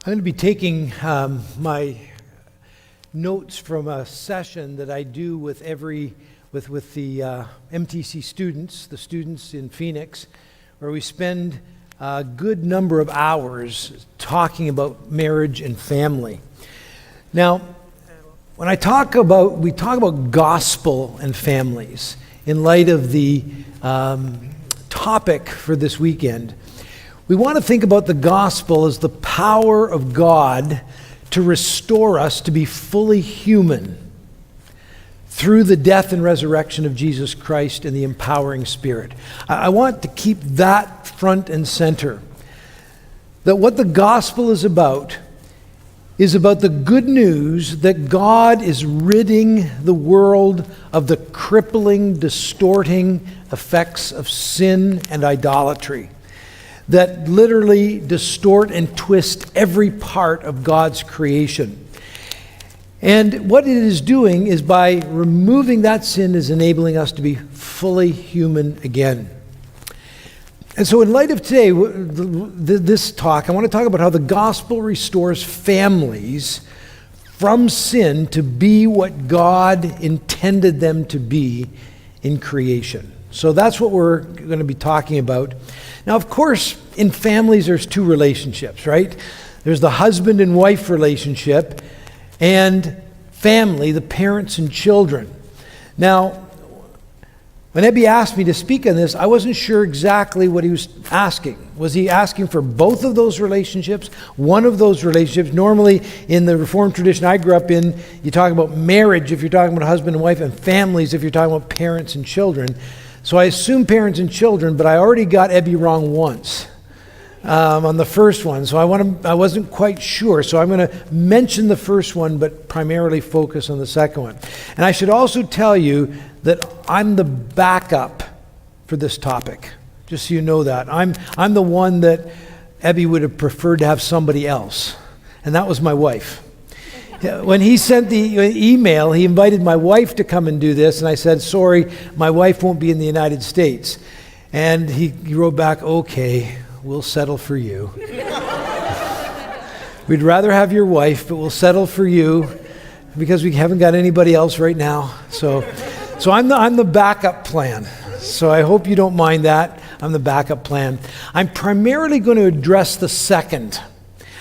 I'm going to be taking my notes from a session that I do with the MTC students, the students in Phoenix, where we spend a good number of hours talking about marriage and family. Now, when we talk about gospel and families in light of the topic for this weekend. We want to think about the gospel as the power of God to restore us to be fully human through the death and resurrection of Jesus Christ and the empowering Spirit. I want to keep that front and center. That what the gospel is about the good news that God is ridding the world of the crippling, distorting effects of sin and idolatry that literally distort and twist every part of God's creation. And what it is doing is by removing that sin is enabling us to be fully human again. And so in light of today, this talk, I want to talk about how the gospel restores families from sin to be what God intended them to be in creation. So that's what we're going to be talking about. Now, of course, in families, there's two relationships, right? There's the husband and wife relationship and family, the parents and children. Now, when Ebby asked me to speak on this, I wasn't sure exactly what he was asking. Was he asking for both of those relationships? One of those relationships? Normally, in the Reformed tradition I grew up in, you talk about marriage if you're talking about husband and wife, and families if you're talking about parents and children. So I assume parents and children, but I already got Ebby wrong once on the first one. So I wasn't quite sure. So I'm going to mention the first one, but primarily focus on the second one. And I should also tell you that I'm the backup for this topic, just so you know that. I'm the one that Ebby would have preferred to have somebody else, and that was my wife. When he sent the email, he invited my wife to come and do this, and I said, sorry, my wife won't be in the United States. And he wrote back, okay, we'll settle for you. We'd rather have your wife, but we'll settle for you because we haven't got anybody else right now. So I'm the backup plan. So I hope you don't mind that. I'm the backup plan. I'm primarily going to address the second.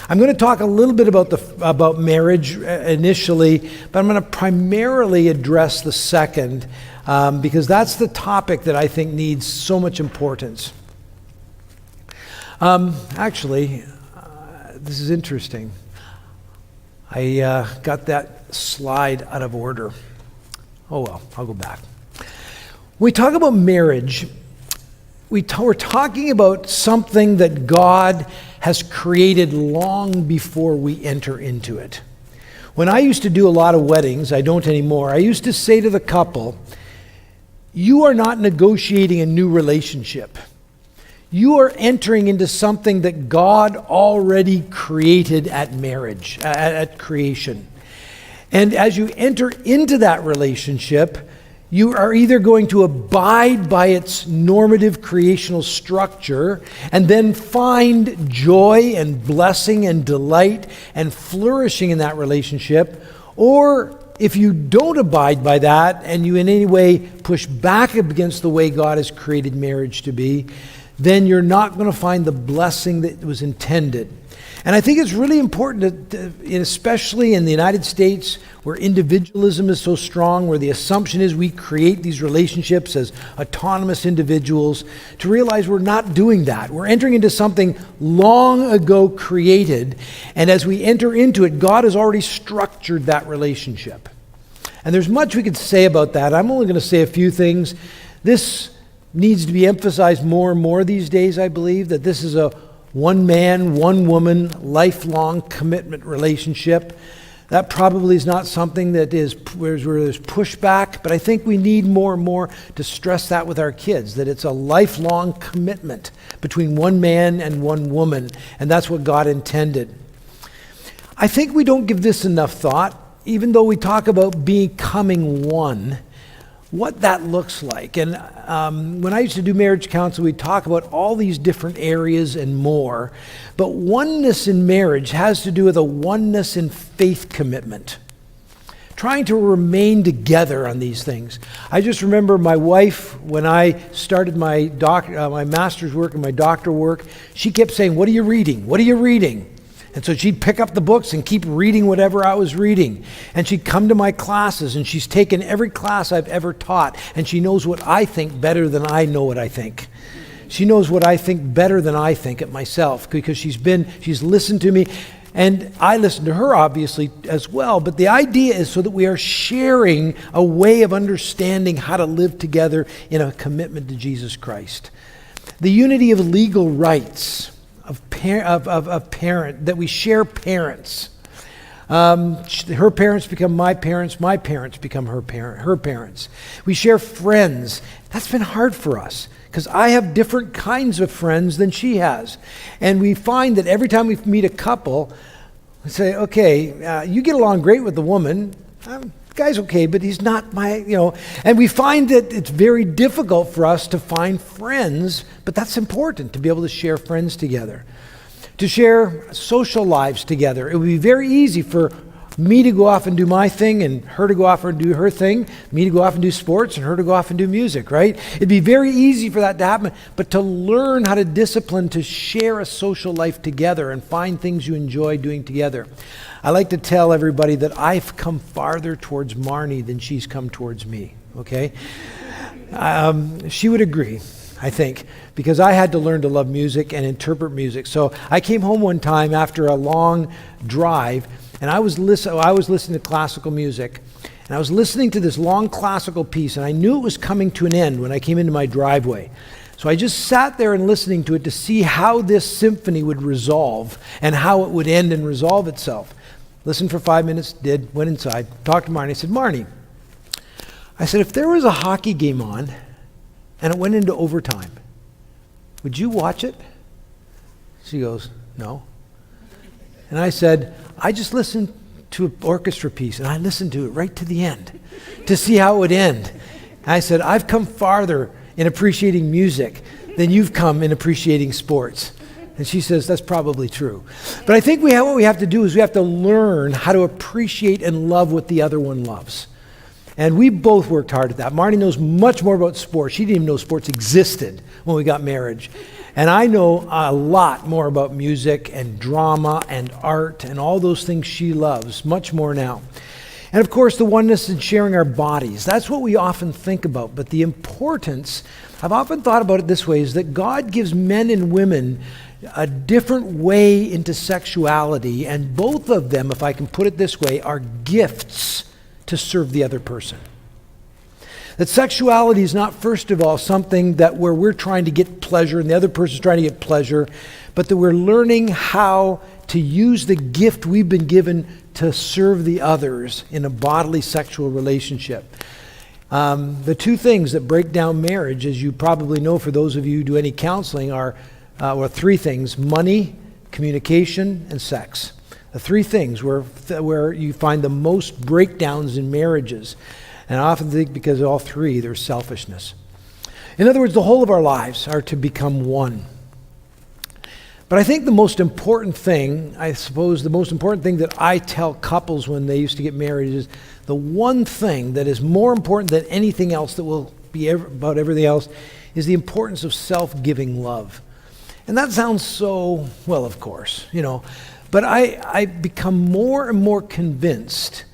I'm going to talk a little bit about marriage initially, but I'm going to primarily address the second because that's the topic that I think needs so much importance. Actually, this is interesting. I got that slide out of order. Oh well, I'll go back. When we talk about marriage, we're talking about something that God has created long before we enter into it. When I used to do a lot of weddings, I don't anymore, I used to say to the couple, you are not negotiating a new relationship. You are entering into something that God already created at marriage, at creation. And as you enter into that relationship, you are either going to abide by its normative creational structure and then find joy and blessing and delight and flourishing in that relationship, or if you don't abide by that and you in any way push back against the way God has created marriage to be, then you're not going to find the blessing that was intended. And I think it's really important, especially in the United States, where individualism is so strong, where the assumption is we create these relationships as autonomous individuals, to realize we're not doing that. We're entering into something long ago created, and as we enter into it, God has already structured that relationship. And there's much we could say about that. I'm only going to say a few things. This needs to be emphasized more and more these days, I believe, that this is a one man, one woman, lifelong commitment relationship. That probably is not something that is where there's pushback, but I think we need more and more to stress that with our kids, that it's a lifelong commitment between one man and one woman, and that's what God intended. I think we don't give this enough thought, even though we talk about becoming one. what that looks like. And when I used to do marriage counsel, we'd talk about all these different areas and more. But oneness in marriage has to do with a oneness in faith commitment. Trying to remain together on these things. I just remember my wife, when I started my master's work and my doctoral work, she kept saying, "What are you reading? What are you reading?" And so she'd pick up the books and keep reading whatever I was reading. And she'd come to my classes, and she's taken every class I've ever taught, and she knows what I think better than I know what I think. She knows what I think better than I think it myself, because she's listened to me. And I listen to her, obviously, as well. But the idea is so that we are sharing a way of understanding how to live together in a commitment to Jesus Christ. The unity of legal rights, of parent, that we share parents. Her parents become my parents become her parents. We share friends. That's been hard for us, because I have different kinds of friends than she has. And we find that every time we meet a couple, we say, okay, you get along great with the woman. The guy's okay, but he's not and we find that it's very difficult for us to find friends, but that's important, to be able to share friends together, to share social lives together. It would be very easy for me to go off and do my thing and her to go off and do her thing, me to go off and do sports and her to go off and do music, right? It'd be very easy for that to happen, but to learn how to discipline, to share a social life together and find things you enjoy doing together. I like to tell everybody that I've come farther towards Marnie than she's come towards me, okay? She would agree, I think, because I had to learn to love music and interpret music. So I came home one time after a long drive, and I was listening to classical music, and I was listening to this long classical piece, and I knew it was coming to an end when I came into my driveway. So I just sat there and listening to it to see how this symphony would resolve and how it would end and resolve itself. Listened for 5 minutes, went inside, talked to Marnie. I said, "Marnie," I said, "if there was a hockey game on and it went into overtime, would you watch it?" She goes, "No." And I said, "I just listened to an orchestra piece, and I listened to it right to the end to see how it would end." And I said, "I've come farther in appreciating music than you've come in appreciating sports." And she says, "That's probably true." But I think what we have to do is we have to learn how to appreciate and love what the other one loves. And we both worked hard at that. Marnie knows much more about sports. She didn't even know sports existed when we got married. And I know a lot more about music and drama and art and all those things she loves, much more now. And of course, the oneness in sharing our bodies. That's what we often think about. But the importance, I've often thought about it this way, is that God gives men and women a different way into sexuality. And both of them, if I can put it this way, are gifts to serve the other person. That sexuality is not, first of all, something that where we're trying to get pleasure and the other person's trying to get pleasure, but that we're learning how to use the gift we've been given to serve the others in a bodily sexual relationship. The two things that break down marriage, as you probably know for those of you who do any counseling, are three things: money, communication, and sex. The three things where you find the most breakdowns in marriages. And I often think because of all three, there's selfishness. In other words, the whole of our lives are to become one. But I think the most important thing, that I tell couples when they used to get married is the one thing that is more important than anything else that will be about everything else is the importance of self-giving love. And that sounds so, well, of course, but I become more and more convinced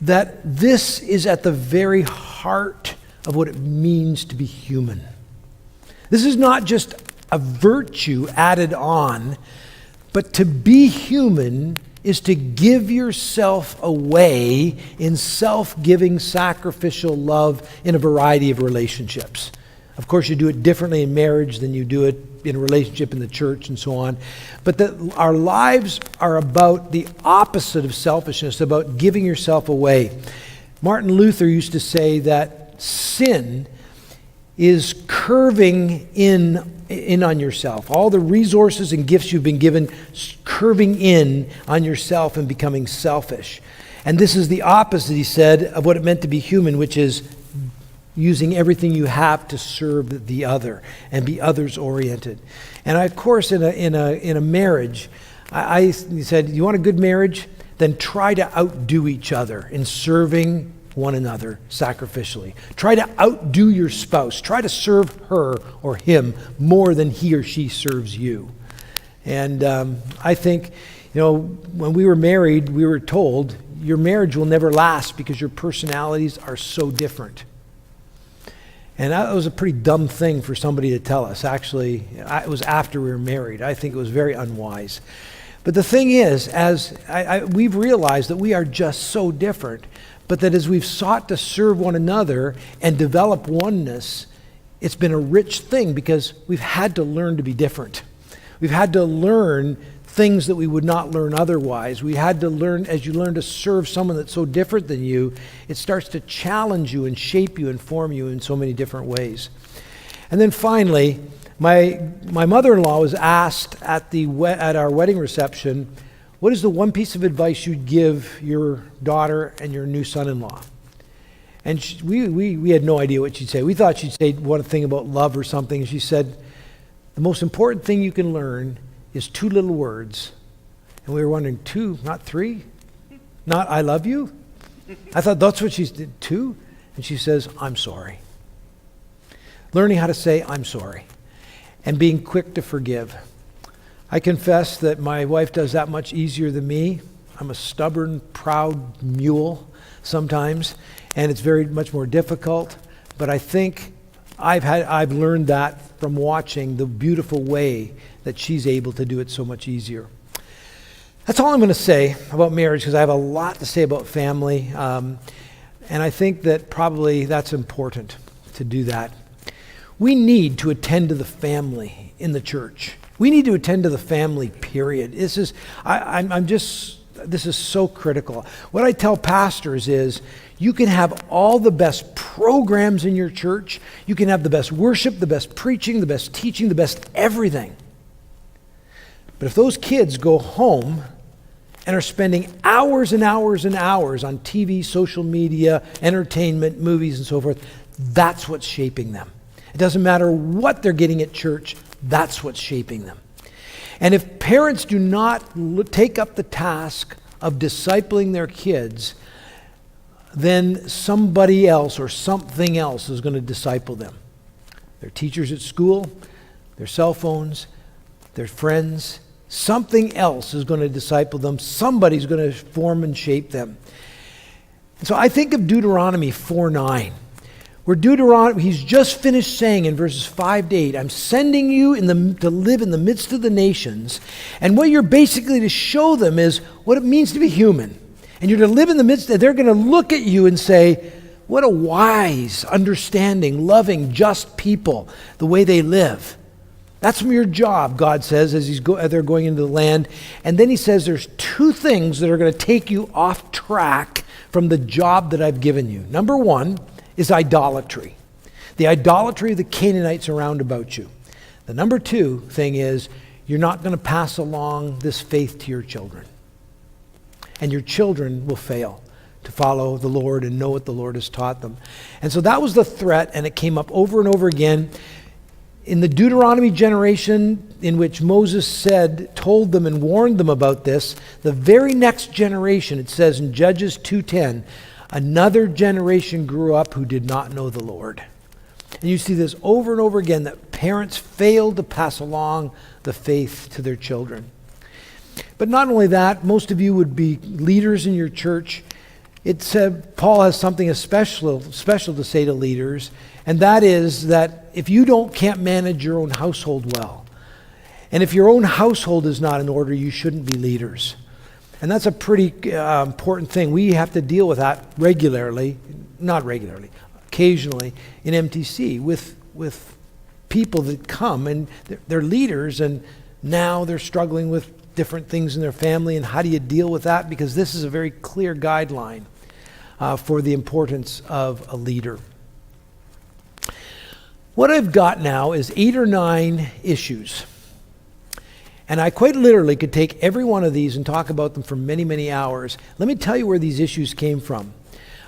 that this is at the very heart of what it means to be human. This is not just a virtue added on, but to be human is to give yourself away in self-giving, sacrificial love in a variety of relationships. Of course, you do it differently in marriage than you do it in a relationship in the church and so on. But that our lives are about the opposite of selfishness, about giving yourself away. Martin Luther used to say that sin is curving in on yourself. All the resources and gifts you've been given, curving in on yourself and becoming selfish. And this is the opposite, he said, of what it meant to be human, which is using everything you have to serve the other and be others-oriented. And of course, in a marriage, I said, you want a good marriage? Then try to outdo each other in serving one another sacrificially. Try to outdo your spouse. Try to serve her or him more than he or she serves you. And I think, when we were married, we were told, your marriage will never last because your personalities are so different. And that was a pretty dumb thing for somebody to tell us. Actually, it was after we were married. I think it was very unwise. But the thing is, we've realized that we are just so different, but that as we've sought to serve one another and develop oneness, it's been a rich thing because we've had to learn to be different. We've had to learn things that we would not learn otherwise. We had to learn, as you learn to serve someone that's so different than you, it starts to challenge you and shape you and form you in so many different ways. And then finally, my mother-in-law was asked at our wedding reception, what is the one piece of advice you'd give your daughter and your new son-in-law? And we had no idea what she'd say. We thought she'd say one thing about love or something. And she said, the most important thing you can learn is 2 little words. And we were wondering, 2, not 3? Not I love you? I thought that's what she did, 2? And she says, I'm sorry. Learning how to say I'm sorry and being quick to forgive. I confess that my wife does that much easier than me. I'm a stubborn, proud mule sometimes, and it's very much more difficult. But I think I've learned that from watching the beautiful way that she's able to do it so much easier. That's all I'm going to say about marriage, because I have a lot to say about family, and I think that probably that's important to do that. We need to attend to the family in the church. We need to attend to the family, period. This is so critical. What I tell pastors is, you can have all the best programs in your church. You can have the best worship, the best preaching, the best teaching, the best everything. But if those kids go home and are spending hours and hours and hours on TV, social media, entertainment, movies, and so forth, that's what's shaping them. It doesn't matter what they're getting at church, that's what's shaping them. And if parents do not take up the task of discipling their kids, then somebody else or something else is going to disciple them. Their teachers at school, their cell phones, their friends, something else is going to disciple them. Somebody's going to form and shape them. And so I think of Deuteronomy 4:9, where he's just finished saying in verses 5 to 8, I'm sending you to live in the midst of the nations. And what you're basically to show them is what it means to be human. And you're to live in the midst, and they're going to look at you and say, what a wise, understanding, loving, just people, the way they live. That's your job, God says, as they're going into the land. And then he says there's 2 things that are going to take you off track from the job that I've given you. Number 1 is idolatry. The idolatry of the Canaanites around about you. The number 2 thing is you're not going to pass along this faith to your children. And your children will fail to follow the Lord and know what the Lord has taught them. And so that was the threat, and it came up over and over again. In the Deuteronomy generation in which Moses told them and warned them about this, the very next generation, it says in Judges 2:10, another generation grew up who did not know the Lord. And you see this over and over again, that parents failed to pass along the faith to their children. But not only that, most of you would be leaders in your church. It said Paul has something special to say to leaders, and that is that if you can't manage your own household well, and if your own household is not in order, you shouldn't be leaders. And that's a pretty important thing. We have to deal with that occasionally in MTC with people that come and they're leaders, and now they're struggling with different things in their family, and how do you deal with that? Because this is a very clear guideline for the importance of a leader. What I've got now is 8 or 9 issues. And I quite literally could take every one of these and talk about them for many, many hours. Let me tell you where these issues came from.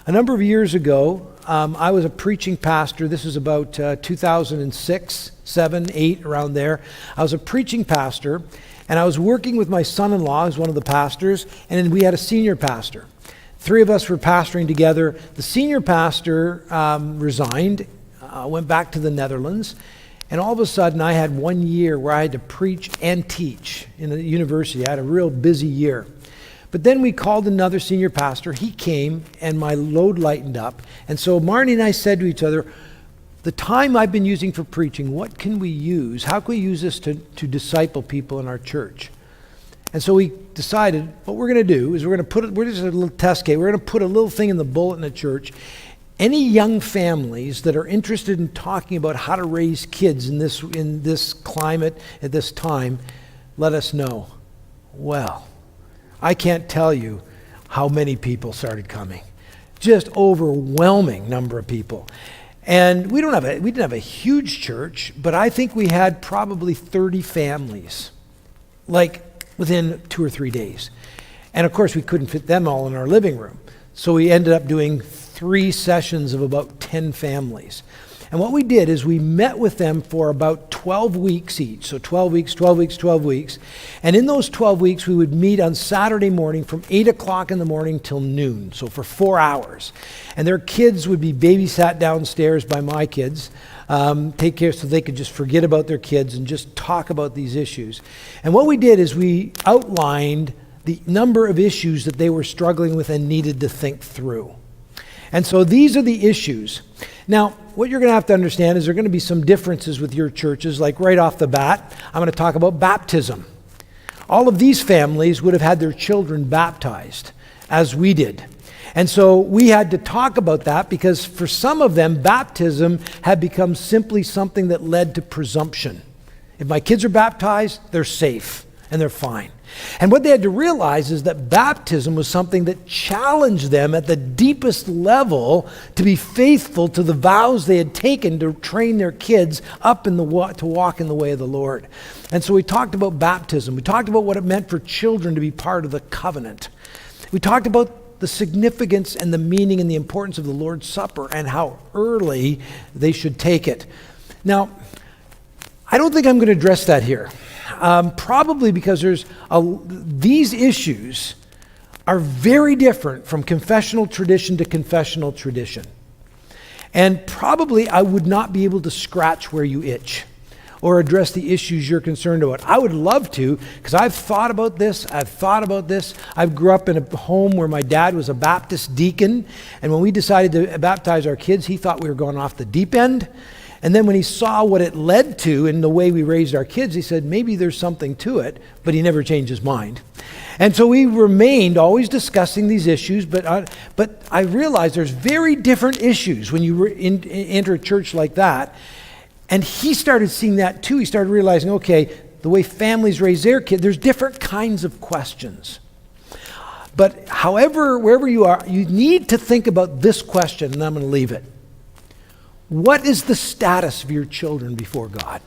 A number of years ago, I was a preaching pastor. This was about 2006, 7, 8, around there. I was a preaching pastor, and I was working with my son-in-law, who's one of the pastors, and then we had a senior pastor. Three of us were pastoring together. The senior pastor resigned, went back to the Netherlands, and all of a sudden I had 1 year where I had to preach and teach in a university. I had a real busy year. But then we called another senior pastor. He came, and my load lightened up. And so Marnie and I said to each other, the time I've been using for preaching, what can we use? How can we use this to disciple people in our church? And so we decided what we're going to do is we're just a little test case. We're going to put a little thing in the bulletin at church. Any young families that are interested in talking about how to raise kids in this climate at this time, let us know. Well, I can't tell you how many people started coming. Just overwhelming number of people. And we didn't have a huge church, but I think we had probably 30 families, like within 2 or 3 days. And of course, we couldn't fit them all in our living room. So we ended up doing 3 sessions of about 10 families. And what we did is we met with them for about 12 weeks each. So 12 weeks, 12 weeks, 12 weeks. And in those 12 weeks, we would meet on Saturday morning from 8 o'clock in the morning till noon. So for 4 hours. And their kids would be babysat downstairs by my kids. Take care so they could just forget about their kids and just talk about these issues. And what we did is we outlined the number of issues that they were struggling with and needed to think through. And so these are the issues. Now, what you're going to have to understand is there are going to be some differences with your churches. Like right off the bat, I'm going to talk about baptism. All of these families would have had their children baptized, as we did. And so we had to talk about that because for some of them, baptism had become simply something that led to presumption. If my kids are baptized, they're safe and they're fine. And what they had to realize is that baptism was something that challenged them at the deepest level to be faithful to the vows they had taken to train their kids up to walk in the way of the Lord. And so we talked about baptism. We talked about what it meant for children to be part of the covenant. We talked about the significance and the meaning and the importance of the Lord's Supper and how early they should take it. Now, I don't think I'm going to address that here. Probably because these issues are very different from confessional tradition to confessional tradition. And probably I would not be able to scratch where you itch or address the issues you're concerned about. I would love to, because I've thought about this. I grew up in a home where my dad was a Baptist deacon, and when we decided to baptize our kids, he thought we were going off the deep end. And then when he saw what it led to in the way we raised our kids, he said, maybe there's something to it, but he never changed his mind. And so we remained always discussing these issues, but I realized there's very different issues when you enter a church like that. And he started seeing that too. He started realizing, okay, the way families raise their kids, there's different kinds of questions. But however, wherever you are, you need to think about this question, and I'm going to leave it. What is the status of your children before God?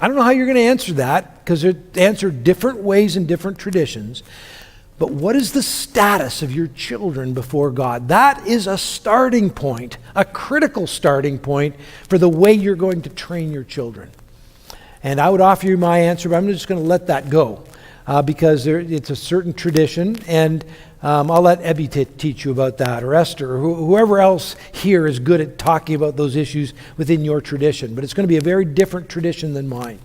I don't know how you're going to answer that because they're answered different ways in different traditions. But what is the status of your children before God? That is a starting point, a critical starting point for the way you're going to train your children. And I would offer you my answer, but I'm just going to let that go because it's a certain tradition. And I'll let Ebby teach you about that, or Esther, or whoever else here is good at talking about those issues within your tradition. But it's going to be a very different tradition than mine.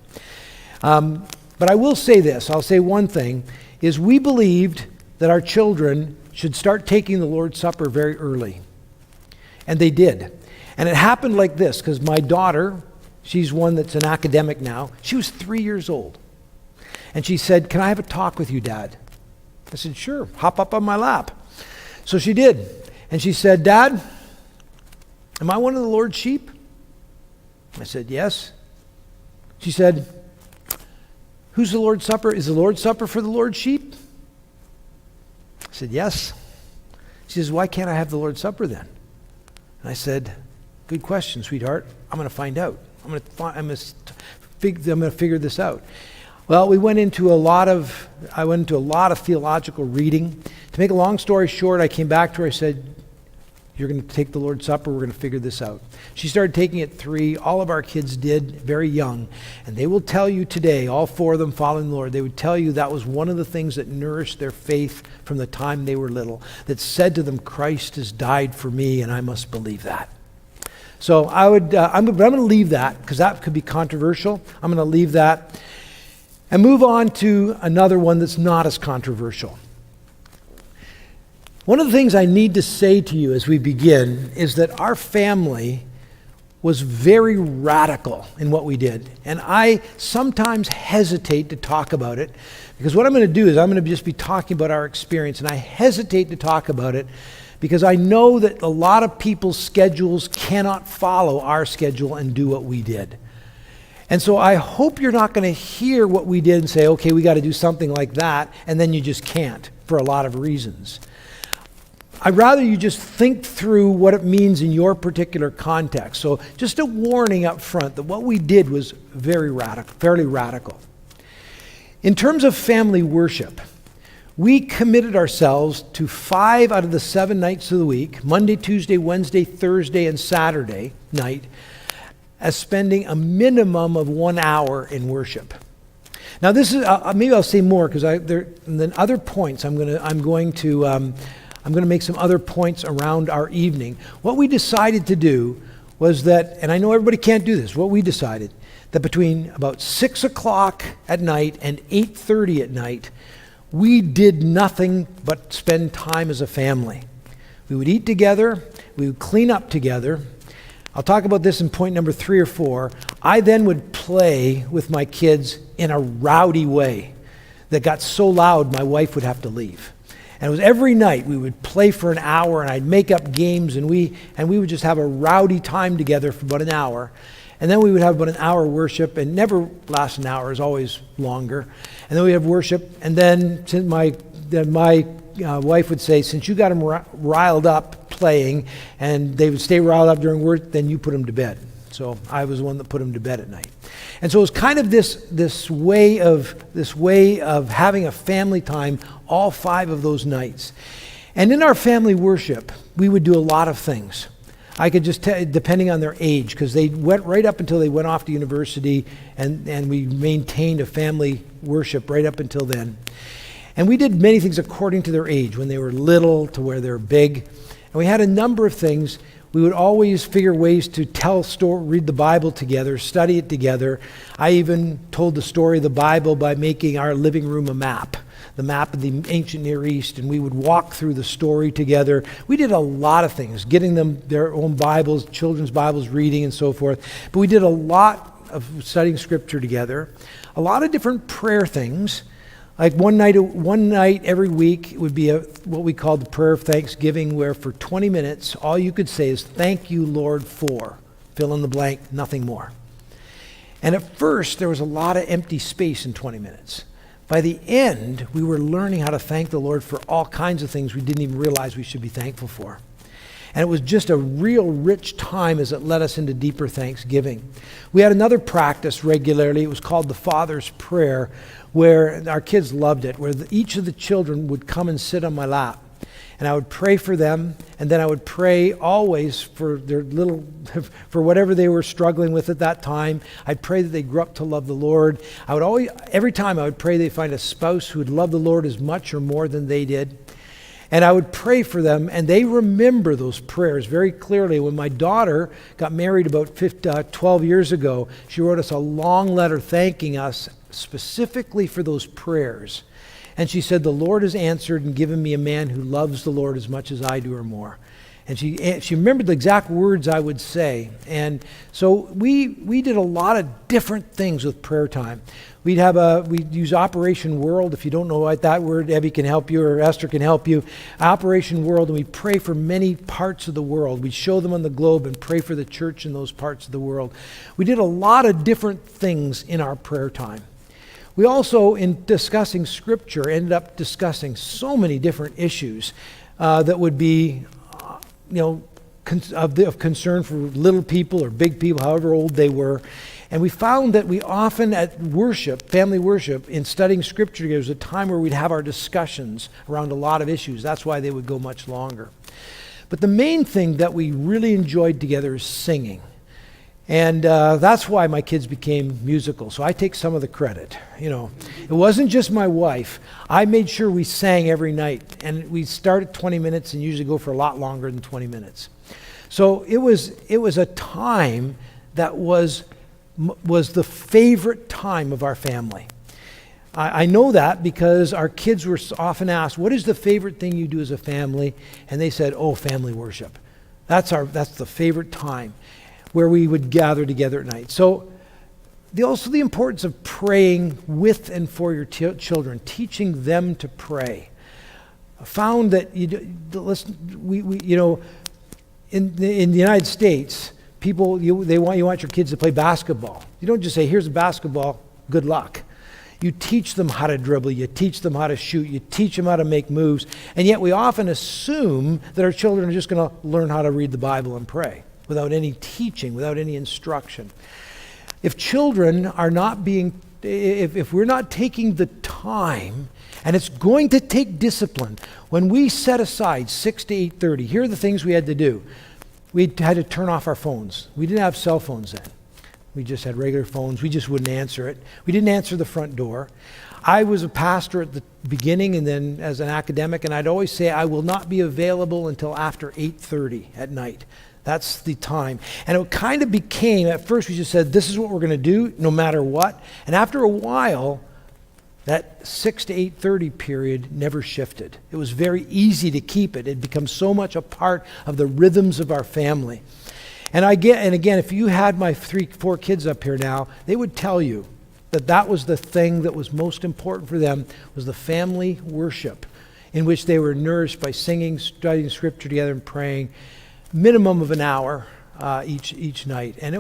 But I will say this. I'll say one thing, is we believed that our children should start taking the Lord's Supper very early. And they did. And it happened like this, because my daughter, she's one that's an academic now, she was 3 years old. And she said, "Can I have a talk with you, Dad?" I said, "Sure, hop up on my lap." So she did. And she said, "Dad, am I one of the Lord's sheep?" I said, "Yes." She said, "Who's the Lord's Supper? Is the Lord's Supper for the Lord's sheep?" I said, "Yes." She says, "Why can't I have the Lord's Supper then?" And I said, "Good question, sweetheart. I'm going to find out. I'm going to figure this out." Well, I went into a lot of theological reading. To make a long story short, I came back to her, I said, you're going to take the Lord's Supper, we're going to figure this out. She started taking it 3, all of our kids did, very young. And they will tell you today, all 4 of them following the Lord, they would tell you that was one of the things that nourished their faith from the time they were little, that said to them, Christ has died for me and I must believe that. So I'm going to leave that, because that could be controversial. I'm going to leave that and move on to another one that's not as controversial. One of the things I need to say to you as we begin is that our family was very radical in what we did. And I sometimes hesitate to talk about it, because what I'm going to do is I'm going to just be talking about our experience, and I hesitate to talk about it because I know that a lot of people's schedules cannot follow our schedule and do what we did. And so I hope you're not going to hear what we did and say, okay, we got to do something like that, and then you just can't for a lot of reasons. I'd rather you just think through what it means in your particular context. So just a warning up front that what we did was very radical, fairly radical. In terms of family worship, we committed ourselves to 5 out of the 7 nights of the week, Monday, Tuesday, Wednesday, Thursday, and Saturday night, as spending a minimum of 1 hour in worship. Now this is, maybe I'll say more, because then other points I'm going to make some other points around our evening. What we decided to do was that, and I know everybody can't do this, what we decided, that between about 6 o'clock at night and 8:30 at night, we did nothing but spend time as a family. We would eat together, we would clean up together. I'll talk about this in point number 3 or 4. I then would play with my kids in a rowdy way that got so loud my wife would have to leave. And it was every night we would play for an hour, and I'd make up games, and we would just have a rowdy time together for about an hour. And then we would have about an hour worship, and never lasts an hour, it's always longer. And then we have worship, and then my wife would say, since you got them riled up playing, and they would stay riled up during work, then you put them to bed. So I was the one that put them to bed at night. And so it was kind of this way of having a family time all 5 of those nights. And in our family worship, we would do a lot of things. I could just tell, depending on their age, because they went right up until they went off to university, and we maintained a family worship right up until then. And we did many things according to their age, when they were little to where they're big. And we had a number of things. We would always figure ways to read the Bible together, study it together. I even told the story of the Bible by making our living room a map, the map of the ancient Near East, and we would walk through the story together. We did a lot of things, getting them their own Bibles, children's Bibles, reading and so forth. But we did a lot of studying Scripture together, a lot of different prayer things. Like one night every week, it would be what we called the prayer of thanksgiving, where for 20 minutes, all you could say is, thank you, Lord, for, fill in the blank, nothing more. And at first, there was a lot of empty space in 20 minutes. By the end, we were learning how to thank the Lord for all kinds of things we didn't even realize we should be thankful for. And it was just a real rich time as it led us into deeper thanksgiving. We had another practice regularly. It was called the Father's Prayer, where our kids loved it, where each of the children would come and sit on my lap. And I would pray for them, and then I would pray always for for whatever they were struggling with at that time. I'd pray that they grew up to love the Lord. Every time I would pray they find a spouse who would love the Lord as much or more than they did. And I would pray for them, and they remember those prayers very clearly. When my daughter got married about 12 years ago, she wrote us a long letter thanking us specifically for those prayers. And she said, the Lord has answered and given me a man who loves the Lord as much as I do or more. And she remembered the exact words I would say. And so we did a lot of different things with prayer time. We'd use Operation World. If you don't know what that word, Evie can help you, or Esther can help you. Operation World, and we pray for many parts of the world. We'd show them on the globe and pray for the church in those parts of the world. We did a lot of different things in our prayer time. We also, in discussing Scripture, ended up discussing so many different issues that would be, of concern for little people or big people, however old they were. And we found that we often at worship, family worship, in studying Scripture, there was a time where we'd have our discussions around a lot of issues. That's why they would go much longer. But the main thing that we really enjoyed together is singing. And that's why my kids became musical. So I take some of the credit. It wasn't just my wife. I made sure we sang every night. And we start at 20 minutes and usually go for a lot longer than 20 minutes. So it was a time that was the favorite time of our family. I know that because our kids were often asked, what is the favorite thing you do as a family? And they said, family worship. That's the favorite time where we would gather together at night. So also the importance of praying with and for your children, teaching them to pray. I found that in the United States, people you want your kids to play basketball. You don't just say, here's a basketball, good luck. You teach them how to dribble, you teach them how to shoot, you teach them how to make moves, and yet we often assume that our children are just going to learn how to read the Bible and pray without any teaching, without any instruction. If children are not if we're not taking the time, and it's going to take discipline, when we set aside 6 to 8:30, here are the things we had to do. We had to turn off our phones. We didn't have cell phones then. We just had regular phones. We just wouldn't answer it. We didn't answer the front door. I was a pastor at the beginning and then as an academic, and I'd always say I will not be available until after 8:30 at night. That's the time. And it kind of became, at first we just said, this is what we're going to do no matter what. And after a while, that 6 to 8:30 period never shifted. It was very easy to keep it. It became so much a part of the rhythms of our family. And again, if you had my 4 kids up here now, they would tell you that was the thing that was most important for them, was the family worship in which they were nourished by singing, studying Scripture together and praying, minimum of an hour each night. And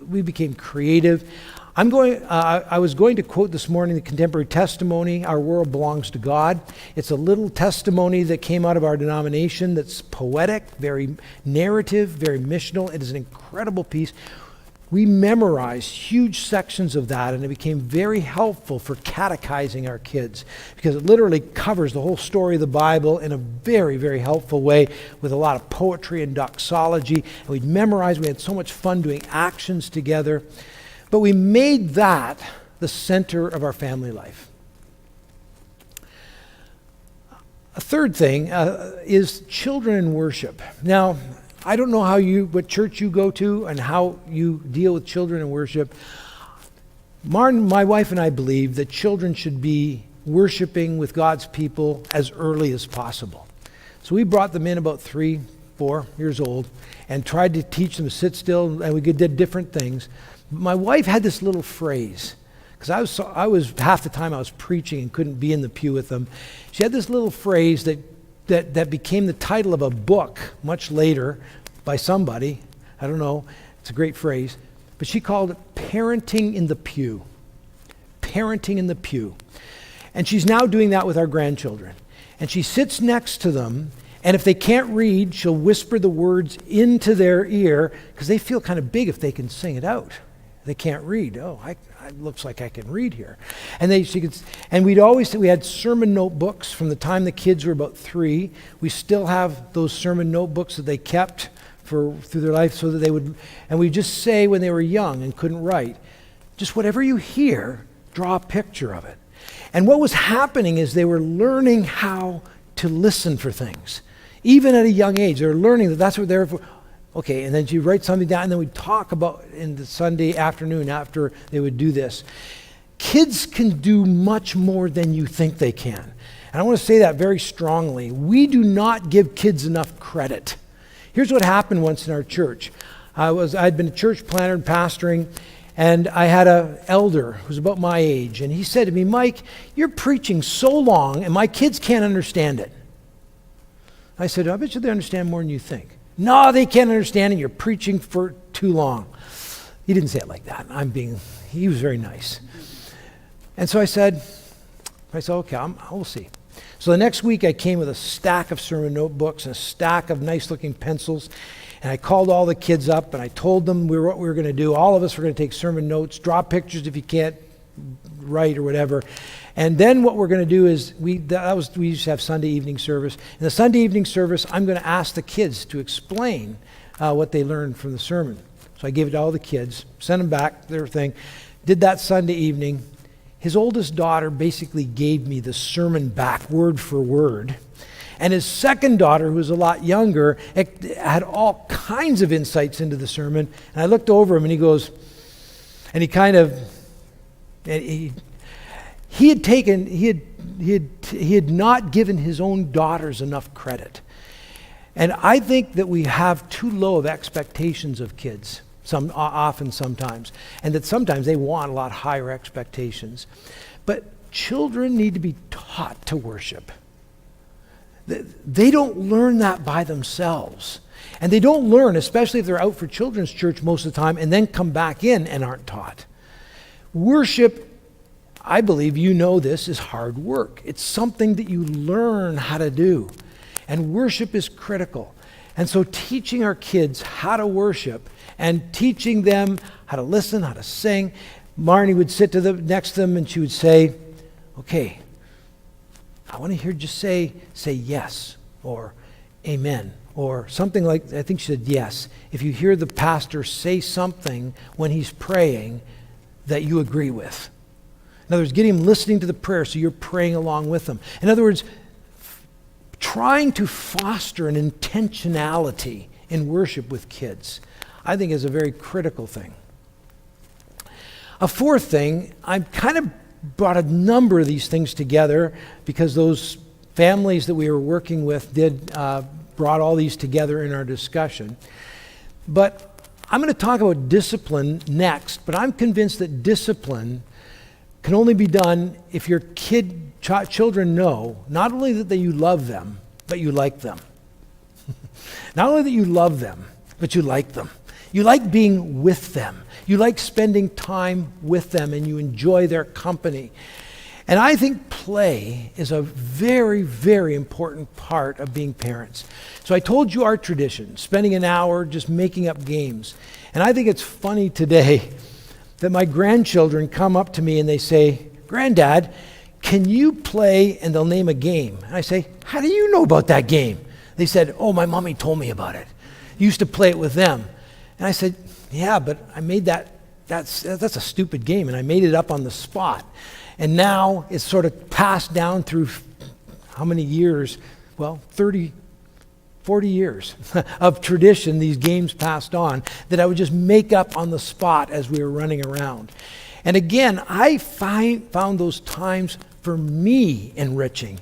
we became creative. I was going to quote this morning the contemporary testimony, Our World Belongs to God. It's a little testimony that came out of our denomination that's poetic, very narrative, very missional. It is an incredible piece. We memorized huge sections of that, and it became very helpful for catechizing our kids because it literally covers the whole story of the Bible in a very, very helpful way with a lot of poetry and doxology. And we'd memorize. We had so much fun doing actions together. But we made that the center of our family life. A third thing is children in worship. Now, I don't know what church you go to and how you deal with children in worship. My wife and I believe that children should be worshiping with God's people as early as possible. So we brought them in about 3, 4 years old and tried to teach them to sit still, and we did different things. My wife had this little phrase, because I was half the time I was preaching and couldn't be in the pew with them. She had this little phrase that became the title of a book much later by somebody. I don't know. It's a great phrase. But she called it parenting in the pew. Parenting in the pew. And she's now doing that with our grandchildren. And she sits next to them, and if they can't read, she'll whisper the words into their ear because they feel kind of big if they can sing it out. They can't read. It looks like I can read here. And we had sermon notebooks from the time the kids were about 3. We still have those sermon notebooks that they kept through their life so that they would, and we just say when they were young and couldn't write, just whatever you hear, draw a picture of it. And what was happening is they were learning how to listen for things. Even at a young age, they were learning that that's what they're for. Okay, and then you write something down, and then we'd talk about in the Sunday afternoon after they would do this. Kids can do much more than you think they can. And I want to say that very strongly. We do not give kids enough credit. Here's what happened once in our church. I'd been a church planter and pastoring, and I had an elder who was about my age, and he said to me, Mike, you're preaching so long, and my kids can't understand it. I said, I bet you they understand more than you think. No, they can't understand it. You're preaching for too long. He didn't say it like that. He was very nice. And so I said, okay, we'll see. So the next week I came with a stack of sermon notebooks and a stack of nice-looking pencils, and I called all the kids up and I told them what we were going to do. All of us were going to take sermon notes, draw pictures if you can't write or whatever. And then what we're going to do is, we used to have Sunday evening service. In the Sunday evening service, I'm going to ask the kids to explain what they learned from the sermon. So I gave it to all the kids, sent them back their thing, did that Sunday evening. His oldest daughter basically gave me the sermon back word for word. And his second daughter, who was a lot younger, had all kinds of insights into the sermon. And I looked over him and he goes, and he kind of, he had not given his own daughters enough credit. And I think that we have too low of expectations of kids, sometimes, and that sometimes they want a lot higher expectations. But children need to be taught to worship. They don't learn that by themselves. And they don't learn, especially if they're out for children's church most of the time and then come back in and aren't taught. Worship, I believe you know this, is hard work. It's something that you learn how to do. And worship is critical. And so teaching our kids how to worship and teaching them how to listen, how to sing. Marnie would sit next to them and she would say, okay, I want to hear just say yes or amen or something like, I think she said yes. If you hear the pastor say something when he's praying that you agree with. In other words, get him listening to the prayer so you're praying along with them. In other words, trying to foster an intentionality in worship with kids, I think is a very critical thing. A fourth thing, I kind of brought a number of these things together because those families that we were working with brought all these together in our discussion. But I'm going to talk about discipline next, but I'm convinced that discipline can only be done if your children know not only that you love them, but you like them. Not only that you love them, but you like them. You like being with them. You like spending time with them and you enjoy their company. And I think play is a very, very important part of being parents. So I told you our tradition, spending an hour just making up games. And I think it's funny today that my grandchildren come up to me and they say, Granddad, can you play, and they'll name a game. And I say, how do you know about that game? They said, oh, my mommy told me about it. Used to play it with them. And I said, yeah, but I made that's a stupid game, and I made it up on the spot. And now it's sort of passed down through how many years? Well, 40 years of tradition, these games passed on, that I would just make up on the spot as we were running around. And again, I found those times for me enriching.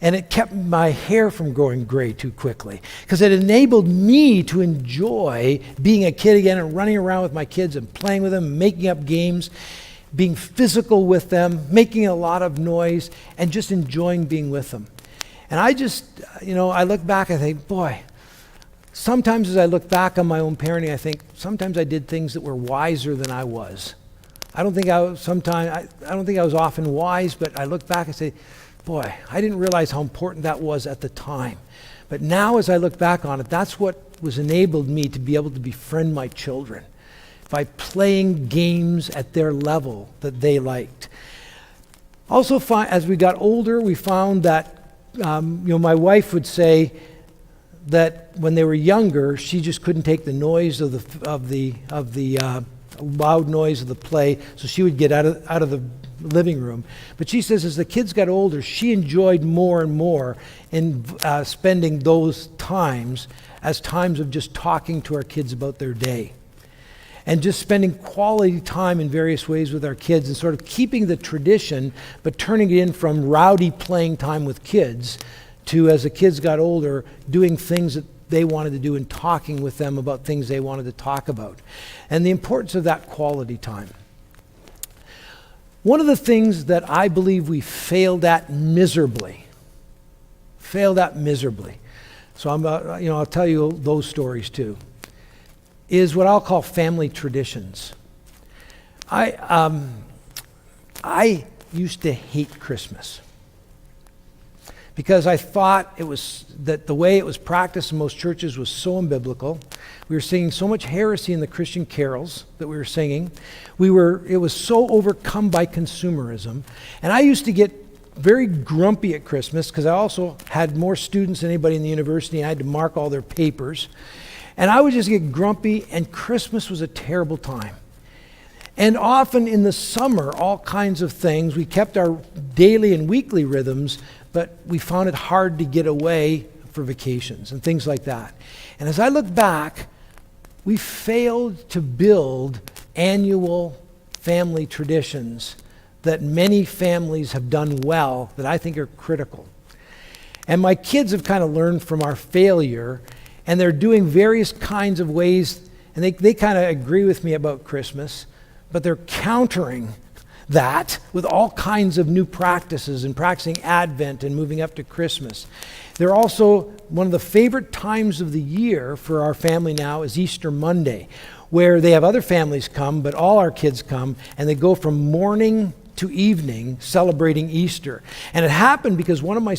And it kept my hair from growing gray too quickly because it enabled me to enjoy being a kid again and running around with my kids and playing with them, making up games, being physical with them, making a lot of noise, and just enjoying being with them. And I just, I look back and think, boy, sometimes as I look back on my own parenting, I think sometimes I did things that were wiser than I was. I don't think I was often wise, but I look back and say, boy, I didn't realize how important that was at the time. But now as I look back on it, that's what was enabled me to be able to befriend my children by playing games at their level that they liked. Also, as we got older, we found that my wife would say that when they were younger, she just couldn't take the noise of the loud noise of the play, so she would get out of the living room. But she says as the kids got older, she enjoyed more and more in spending those times as times of just talking to our kids about their day. And just spending quality time in various ways with our kids and sort of keeping the tradition, but turning it in from rowdy playing time with kids to, as the kids got older, doing things that they wanted to do and talking with them about things they wanted to talk about. And the importance of that quality time. One of the things that I believe we failed at miserably, so I'll tell you those stories too, is what I'll call family traditions. I used to hate Christmas. because I thought that the way it was practiced in most churches was so unbiblical. We were singing so much heresy in the Christian carols that we were singing. It was so overcome by consumerism. And I used to get very grumpy at Christmas because I also had more students than anybody in the university, and I had to mark all their papers. And I would just get grumpy, and Christmas was a terrible time. And often in the summer, all kinds of things. We kept our daily and weekly rhythms, but we found it hard to get away for vacations and things like that. And as I look back, we failed to build annual family traditions that many families have done well, that I think are critical. And my kids have kind of learned from our failure, and they're doing various kinds of ways, and they kind of agree with me about Christmas, but they're countering that with all kinds of new practices and practicing Advent and moving up to Christmas. They're also, one of the favorite times of the year for our family now is Easter Monday, where they have other families come, but all our kids come, and they go from morning to evening celebrating Easter. And it happened because one of my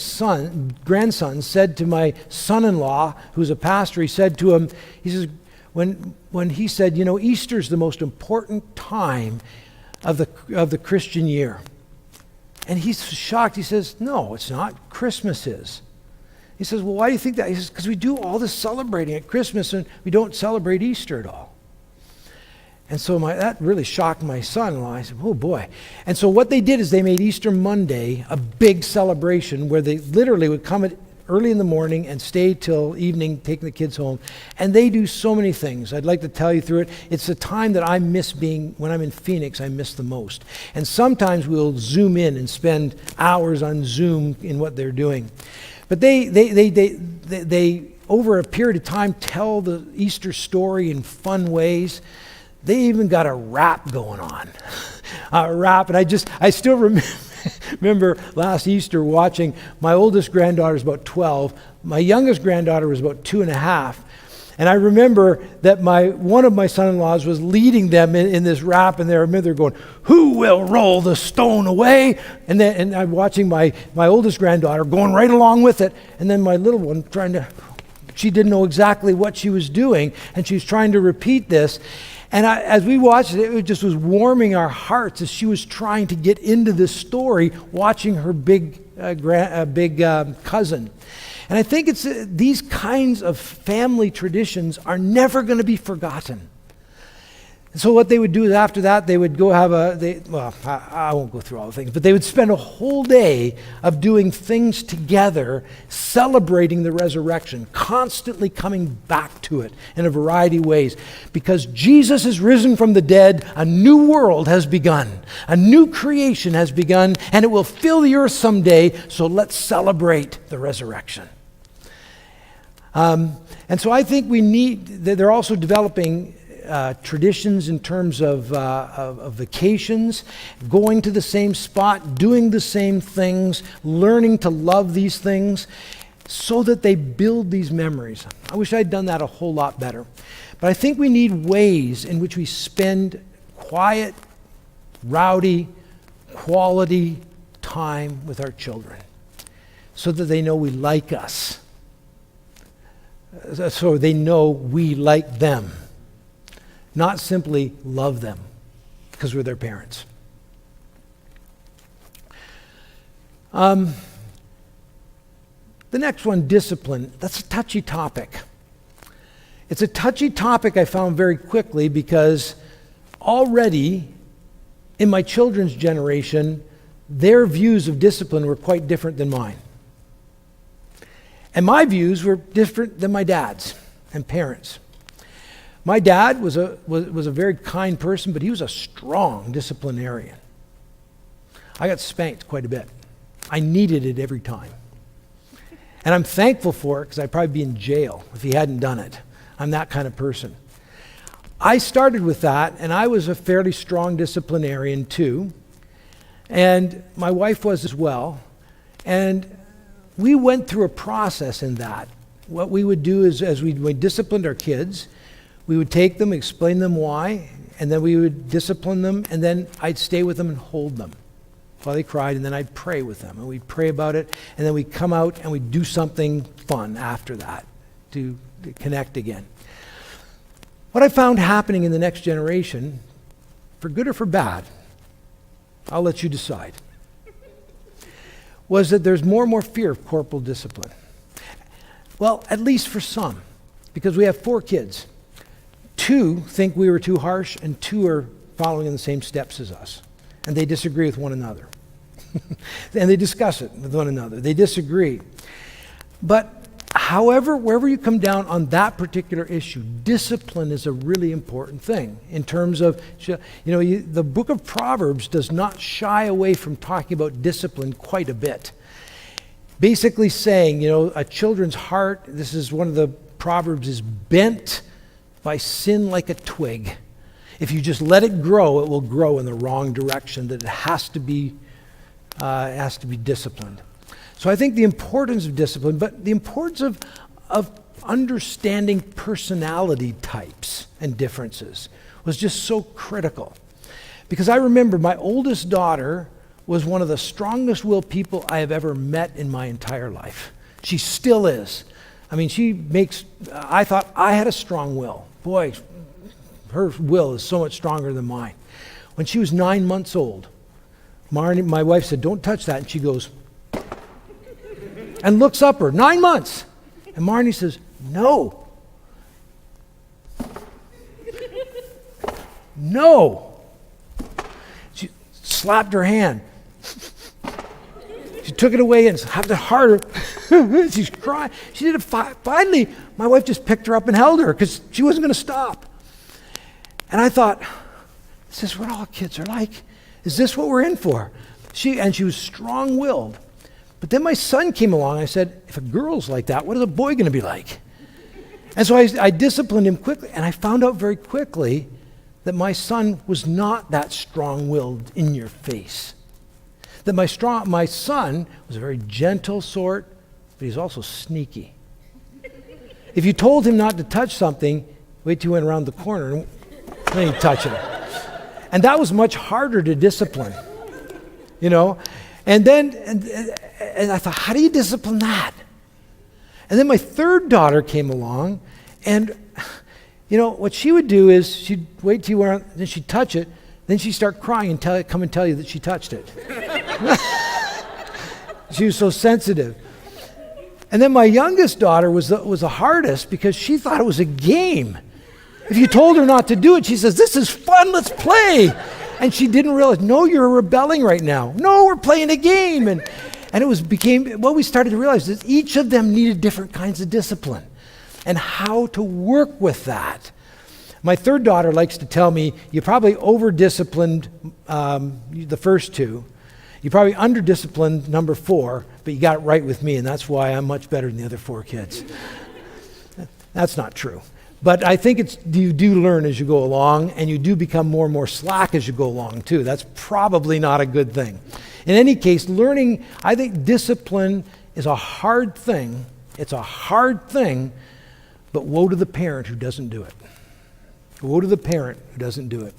grandsons said to my son-in-law, who's a pastor, he said to him, he says, when he said, Easter's the most important time of the Christian year. And he's shocked. He says, no, it's not. Christmas is. He says, well, why do you think that? He says, because we do all this celebrating at Christmas and we don't celebrate Easter at all. And so that really shocked my son-in-law. I said, oh boy. And so what they did is they made Easter Monday a big celebration where they literally would come early in the morning and stay till evening, taking the kids home. And they do so many things. I'd like to tell you through it. It's the time that I miss when I'm in Phoenix, I miss the most. And sometimes we'll zoom in and spend hours on Zoom in what they're doing. But they over a period of time tell the Easter story in fun ways. They even got a rap going on. A rap, and I still remember last Easter watching, my oldest granddaughter was about 12, my youngest granddaughter was about 2.5, and I remember that one of my son-in-laws was leading them in this rap, and they're going, who will roll the stone away? And I'm watching my oldest granddaughter going right along with it, and then my little one she didn't know exactly what she was doing, and she was trying to repeat this. And as we watched it just was warming our hearts as she was trying to get into this story, watching her big cousin. And I think it's these kinds of family traditions are never going to be forgotten. So what they would do is after that, they would go have I won't go through all the things, but they would spend a whole day of doing things together, celebrating the resurrection, constantly coming back to it in a variety of ways. Because Jesus is risen from the dead, a new world has begun. A new creation has begun, and it will fill the earth someday, so let's celebrate the resurrection. And so I think they're also developing traditions in terms of vacations, going to the same spot, doing the same things, learning to love these things so that they build these memories. I wish I'd done that a whole lot better. But I think we need ways in which we spend quiet, rowdy, quality time with our children so that they know we like us, so they know we like them. Not simply love them because we're their parents. The next one, discipline. That's a touchy topic. It's a touchy topic I found very quickly because already in my children's generation, their views of discipline were quite different than mine. And my views were different than my dad's and parents'. My dad was a very kind person, but he was a strong disciplinarian. I got spanked quite a bit. I needed it every time. And I'm thankful for it because I'd probably be in jail if he hadn't done it. I'm that kind of person. I started with that, and I was a fairly strong disciplinarian too. And my wife was as well. And we went through a process in that. What we would do is, as we disciplined our kids, we would take them, explain them why, and then we would discipline them, and then I'd stay with them and hold them. while they cried, and then I'd pray with them, and we'd pray about it, and then we'd come out and we'd do something fun after that to connect again. What I found happening in the next generation, for good or for bad, I'll let you decide, was that there's more and more fear of corporal discipline. Well, at least for some, because we have 4 kids. 2 think we were too harsh, and 2 are following in the same steps as us. And they disagree with one another. And they discuss it with one another. They disagree. But however, wherever you come down on that particular issue, discipline is a really important thing in terms of, the book of Proverbs does not shy away from talking about discipline quite a bit. Basically saying, a children's heart, this is one of the Proverbs, is bent by sin like a twig. If you just let it grow, it will grow in the wrong direction, that it has to be disciplined. So I think the importance of discipline, but the importance of understanding personality types and differences was just so critical. Because I remember my oldest daughter was one of the strongest-willed people I have ever met in my entire life. She still is. I mean, I thought I had a strong will. Boy, her will is so much stronger than mine. When she was 9 months old, Marnie, my wife, said, "Don't touch that." And she goes, and looks up her, 9 months. And Marnie says, "No. No." She slapped her hand. She took it away and had it harder. She's crying. She did it finally. My wife just picked her up and held her because she wasn't going to stop. And I thought, this is what all kids are like. Is this what we're in for? She was strong-willed. But then my son came along. I said, if a girl's like that, what is a boy going to be like? And so I disciplined him quickly. And I found out very quickly that my son was not that strong-willed in your face. That my son was a very gentle sort, but he's also sneaky. If you told him not to touch something, wait till he went around the corner and then he'd touch it. And that was much harder to discipline, And then and I thought, how do you discipline that? And then my third daughter came along, and what she would do is she'd wait till you went around, then she'd touch it, then she'd start crying and come and tell you that she touched it. She was so sensitive. And then my youngest daughter was the hardest because she thought it was a game. If you told her not to do it, she says, "This is fun, let's play." And she didn't realize, no, you're rebelling right now. No, we're playing a game. And what we started to realize is each of them needed different kinds of discipline and how to work with that. My third daughter likes to tell me, you probably over-disciplined the first 2. You probably under-disciplined number 4, but you got it right with me, and that's why I'm much better than the other 4 kids. That's not true. But I think you do learn as you go along, and you do become more and more slack as you go along, too. That's probably not a good thing. In any case, learning, I think discipline is a hard thing. It's a hard thing, but woe to the parent who doesn't do it. Woe to the parent who doesn't do it.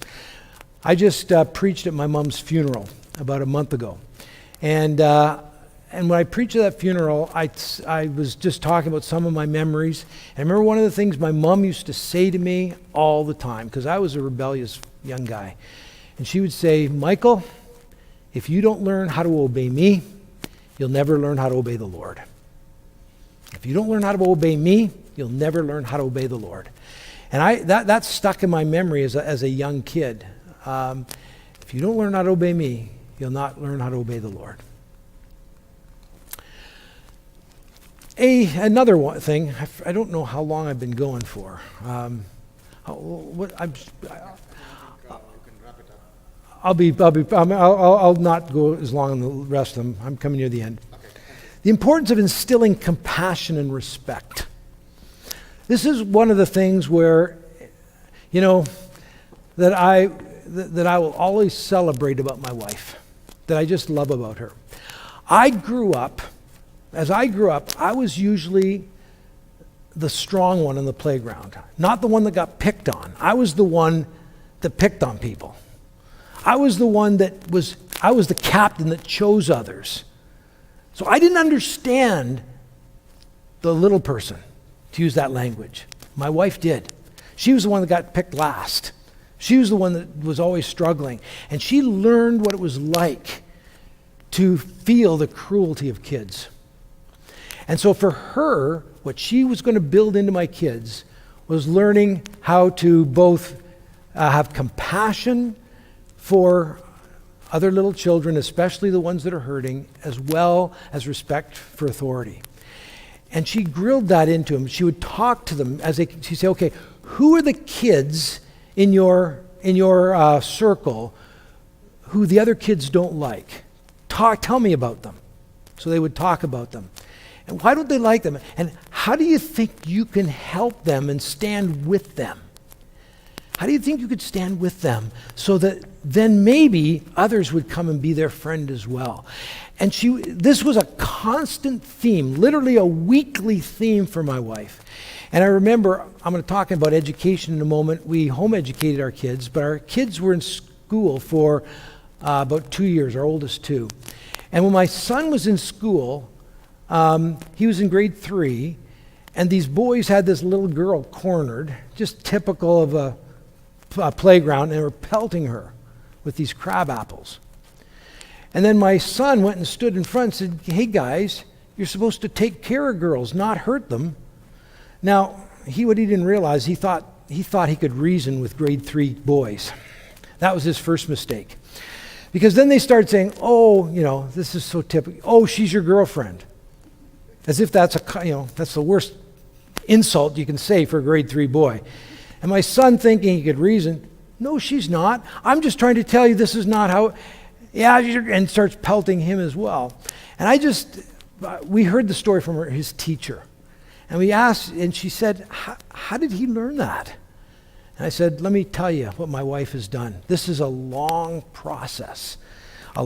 I just preached at my mom's funeral about a month ago. And when I preached at that funeral, I was just talking about some of my memories. And I remember one of the things my mom used to say to me all the time, because I was a rebellious young guy. And she would say, "Michael, if you don't learn how to obey me, you'll never learn how to obey the Lord. If you don't learn how to obey me, you'll never learn how to obey the Lord." And that stuck in my memory as a young kid. If you don't learn how to obey me, you'll not learn how to obey the Lord. Another one thing, I don't know how long I've been going for. I'll not go as long on the rest of them. I'm coming near the end. Okay. The importance of instilling compassion and respect. This is one of the things where, that I will always celebrate about my wife, that I just love about her. As I grew up, I was usually the strong one on the playground, not the one that got picked on. I was the one that picked on people. I was the one that was I was the captain that chose others. So I didn't understand the little person, to use that language. My wife did. She was the one that got picked last. She was the one that was always struggling. And she learned what it was like to feel the cruelty of kids. And so for her, what she was going to build into my kids was learning how to both have compassion for other little children, especially the ones that are hurting, as well as respect for authority. And she grilled that into them. She would talk to them she'd say, okay, who are the kids in your circle who the other kids don't like? Tell me about them. So they would talk about them. And why don't they like them? And how do you think you can help them and stand with them? How do you think you could stand with them so that then maybe others would come and be their friend as well? And this was a constant theme, literally a weekly theme for my wife. And I remember, I'm going to talk about education in a moment. We home educated our kids, but our kids were in school for about 2 years, our oldest 2. And when my son was in school, he was in grade 3, and these boys had this little girl cornered, just typical of a playground, and they were pelting her with these crab apples. And then my son went and stood in front and said, hey guys, you're supposed to take care of girls, not hurt them. Now, what he didn't realize, he thought he could reason with grade 3 boys. That was his first mistake. Because then they started saying, oh, this is so typical. Oh, she's your girlfriend. As if that's that's the worst insult you can say for a grade 3 boy. And my son, thinking he could reason, no, she's not. I'm just trying to tell you this is not how, and starts pelting him as well. And we heard the story from his teacher. And we asked, and she said, how did he learn that? And I said, let me tell you what my wife has done. This is a long process of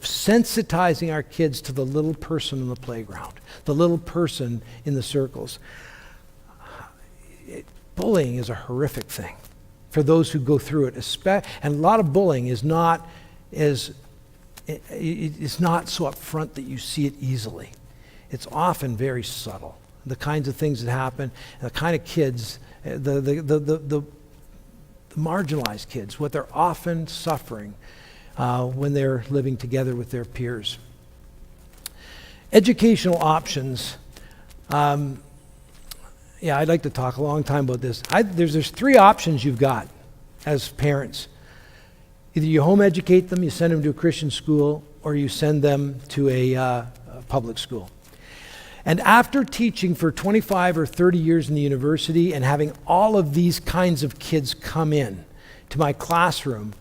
sensitizing our kids to the little person in the playground, the little person in the circles. Bullying is a horrific thing for those who go through it. And a lot of bullying is not so upfront that you see it easily. It's often very subtle. The kinds of things that happen, and the kind of kids, the marginalized kids, what they're often suffering when they're living together with their peers. Educational options. I'd like to talk a long time about this. There's 3 options you've got as parents. Either you home educate them, you send them to a Christian school, or you send them to a public school. And after teaching for 25 or 30 years in the university and having all of these kinds of kids come in to my classroom,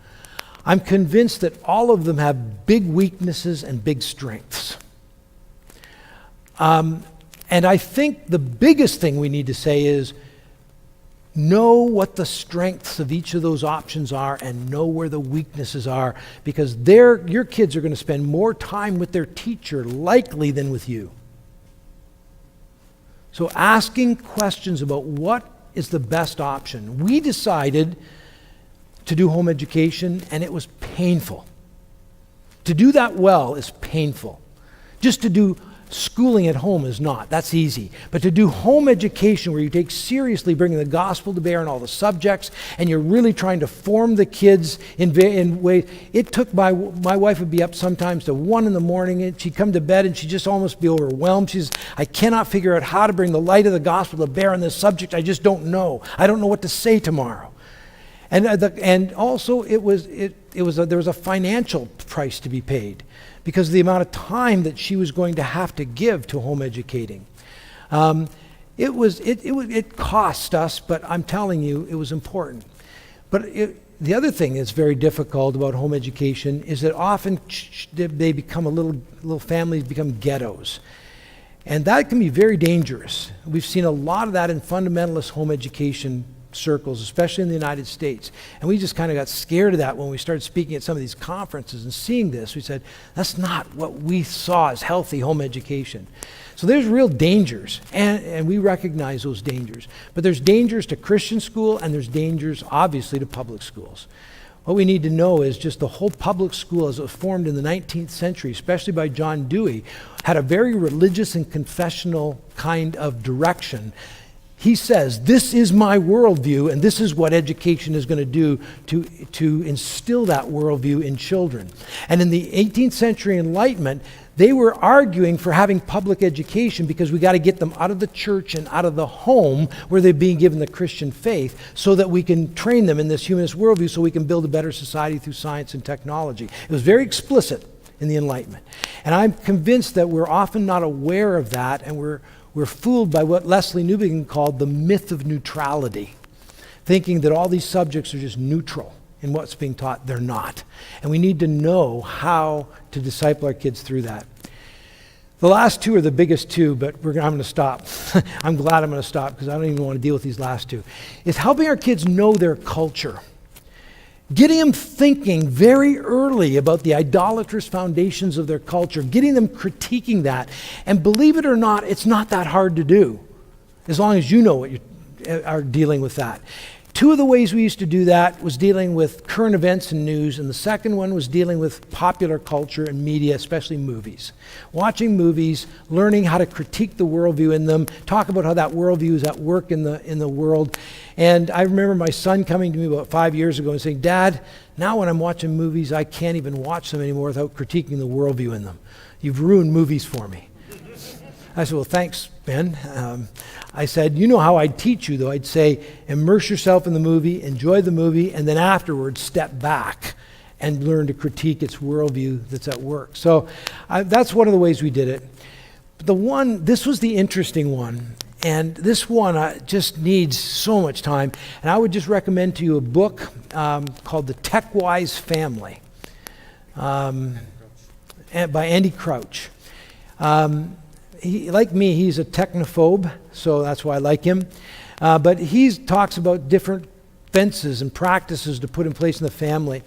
I'm convinced that all of them have big weaknesses and big strengths. And I think the biggest thing we need to say is know what the strengths of each of those options are and know where the weaknesses are, because your kids are going to spend more time with their teacher likely than with you. So asking questions about what is the best option. We decided to do home education, and it was painful. To do that well is painful. Just to do schooling at home is not. That's easy. But to do home education where you take seriously bringing the gospel to bear on all the subjects, and you're really trying to form the kids in ways. It took my wife would be up sometimes to 1 a.m, and she'd come to bed and she'd just almost be overwhelmed. I cannot figure out how to bring the light of the gospel to bear on this subject. I just don't know. I don't know what to say tomorrow. And also there was a financial price to be paid, because of the amount of time that she was going to have to give to home educating. It cost us, but I'm telling you, it was important. But the other thing that's very difficult about home education is that often they become little families become ghettos. And that can be very dangerous. We've seen a lot of that in fundamentalist home education circles, especially in the United States. And we just kind of got scared of that when we started speaking at some of these conferences and seeing this. We said, that's not what we saw as healthy home education. So there's real dangers, and we recognize those dangers. But there's dangers to Christian school, and there's dangers, obviously, to public schools. What we need to know is just the whole public school as it was formed in the 19th century, especially by John Dewey, had a very religious and confessional kind of direction. He says, this is my worldview, and this is what education is going to do to instill that worldview in children. And in the 18th century Enlightenment, they were arguing for having public education because we got to get them out of the church and out of the home where they're being given the Christian faith so that we can train them in this humanist worldview so we can build a better society through science and technology. It was very explicit in the Enlightenment. And I'm convinced that we're often not aware of that, and we're fooled by what Leslie Newbigin called the myth of neutrality, thinking that all these subjects are just neutral in what's being taught. They're not. And we need to know how to disciple our kids through that. The last two are the biggest two, but I'm going to stop. I'm glad I'm going to stop because I don't even want to deal with these last two. Is helping our kids know their culture. Getting them thinking very early about the idolatrous foundations of their culture, getting them critiquing that. And believe it or not, it's not that hard to do, as long as you know what you are dealing with that. Two of the ways we used to do that was dealing with current events and news, and the second one was dealing with popular culture and media, especially movies. Watching movies, learning how to critique the worldview in them, talk about how that worldview is at work in the world. And I remember my son coming to me about 5 years ago and saying, Dad, now when I'm watching movies, I can't even watch them anymore without critiquing the worldview in them. You've ruined movies for me. I said, well, thanks, Ben. I said, you know how I'd teach you, though. I'd say, immerse yourself in the movie, enjoy the movie, and then afterwards step back and learn to critique its worldview that's at work. So that's one of the ways we did it. But this was the interesting one, and this one just needs so much time. And I would just recommend to you a book called The Tech-Wise Family by Andy Crouch. Like me, he's a technophobe, so that's why I like him. But he talks about different fences and practices to put in place in the family.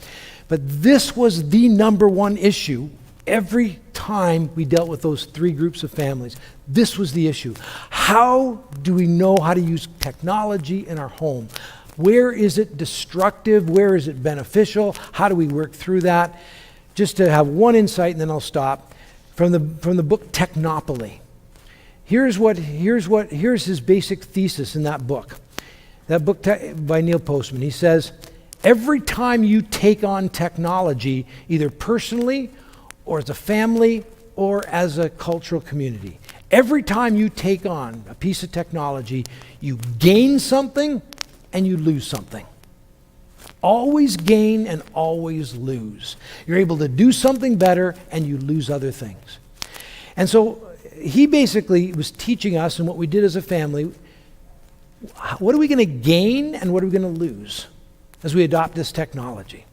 But this was the number one issue every time we dealt with those three groups of families. This was the issue. How do we know how to use technology in our home? Where is it destructive? Where is it beneficial? How do we work through that? Just to have one insight, and then I'll stop. From the book Technopoly. Here's his basic thesis in that book. That book by Neil Postman. He says, every time you take on technology, either personally or as a family or as a cultural community, every time you take on a piece of technology, you gain something and you lose something. Always gain and always lose. You're able to do something better and you lose other things. And so he basically was teaching us, and what we did as a family, what are we going to gain and what are we going to lose as we adopt this technology?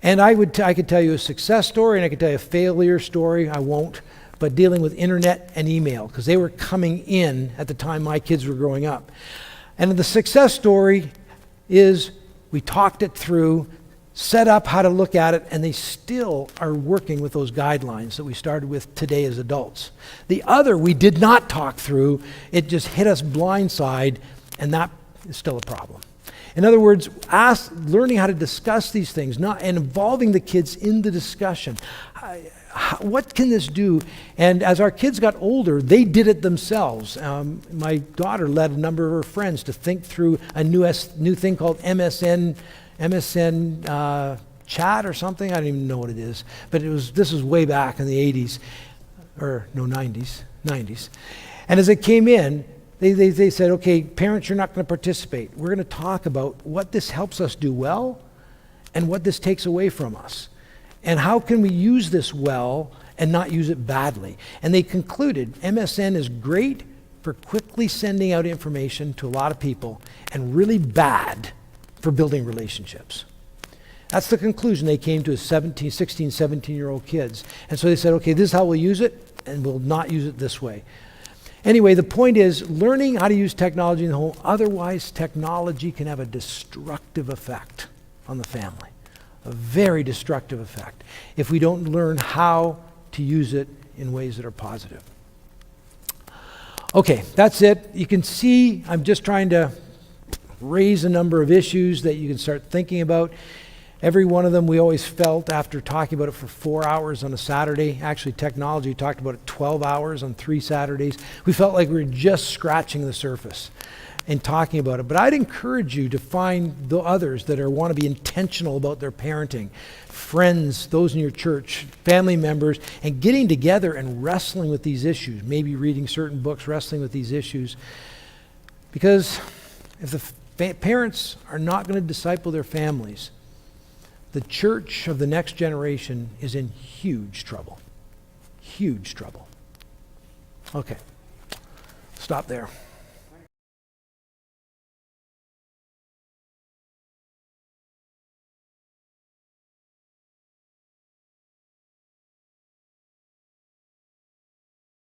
And I could tell you a success story and I could tell you a failure story. I won't, but dealing with internet and email, because they were coming in at the time my kids were growing up. And the success story is we talked it through, set up how to look at it, and they still are working with those guidelines that we started with today as adults. The other we did not talk through, it just hit us blindside, and that is still a problem. In other words, learning how to discuss these things, and involving the kids in the discussion. What can this do? And as our kids got older, they did it themselves. My daughter led a number of her friends to think through a new thing called MSN chat or something. I don't even know what it is. But this was way back in the 80s, or no, 90s. And as it came in, they said, okay, parents, you're not going to participate. We're going to talk about what this helps us do well and what this takes away from us. And how can we use this well and not use it badly? And they concluded MSN is great for quickly sending out information to a lot of people and really bad for building relationships. That's the conclusion they came to as 16, 17-year-old kids. And so they said, okay, this is how we'll use it, and we'll not use it this way. Anyway, the point is learning how to use technology in the home. Otherwise, technology can have a destructive effect on the family. A very destructive effect if we don't learn how to use it in ways that are positive. Okay, that's it. You can see I'm just trying to raise a number of issues that you can start thinking about. Every one of them, we always felt after talking about it for 4 hours on a Saturday, actually technology talked about it 12 hours on 3 Saturdays, we felt like we were just scratching the surface and talking about it. But I'd encourage you to find the others that want to be intentional about their parenting, friends, those in your church, family members, and getting together and wrestling with these issues, maybe reading certain books, wrestling with these issues. Because if the parents are not going to disciple their families, the church of the next generation is in huge trouble. Huge trouble. Okay, stop there.